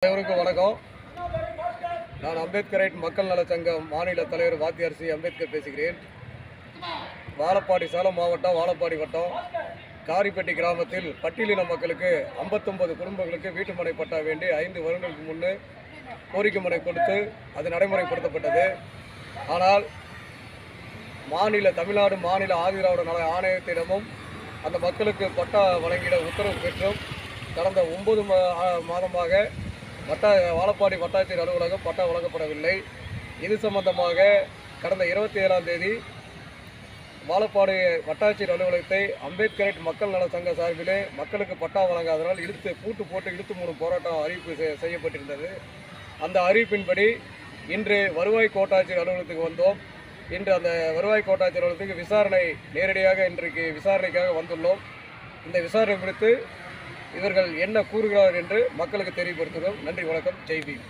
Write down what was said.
அனைவருக்கும் வணக்கம். நான் அம்பேத்கரைட் மக்கள் நலச் சங்கம் மாநில தலைவர் வாத்தியார் சி அம்பேத்கர் பேசுகிறேன். வாழப்பாடி சேலம் மாவட்டம் வாழப்பாடி வட்டம் காரிப்பட்டி கிராமத்தில் பட்டியலின மக்களுக்கு 59 குடும்பங்களுக்கு வீட்டு மனை பட்டா வேண்டி 5 வருடங்களுக்கு முன்னே கோரிக்கை மனை கொடுத்து அது நடைமுறைப்படுத்தப்பட்டது. ஆனால் தமிழ்நாடு மாநில ஆதிதிராவிட நல ஆணையத்திடமும் அந்த மக்களுக்கு பட்டா வழங்கிட உத்தரவு பெற்றும் கடந்த 9 மாதமாக வாழப்பாடி வட்டாட்சியர் அலுவலகம் பட்டா வழங்கப்படவில்லை. இது சம்பந்தமாக கடந்த 27ஆம் தேதி வாழப்பாடி வட்டாட்சியர் அலுவலகத்தை அம்பேத்கரைட் மக்கள் நல சங்க சார்பிலே மக்களுக்கு பட்டா வழங்காததால் பூட்டு போட்டு இழுத்து மூடும் போராட்டம் அறிவிப்பு செய்யப்பட்டிருந்தது. அந்த அறிவிப்பின்படி இன்று வருவாய் கோட்டாட்சியர் அலுவலகத்துக்கு வந்தோம். இன்று அந்த வருவாய் கோட்டாட்சியர் அலுவலகத்துக்கு நேரடியாக இன்றைக்கு விசாரணைக்காக வந்துள்ளோம். இந்த விசாரணை குறித்து இவர்கள் என்ன கூறுகிறார் என்று மக்களுக்கு தெரியப்படுத்துகிறோம். நன்றி, வணக்கம். ஜெய் பீம்.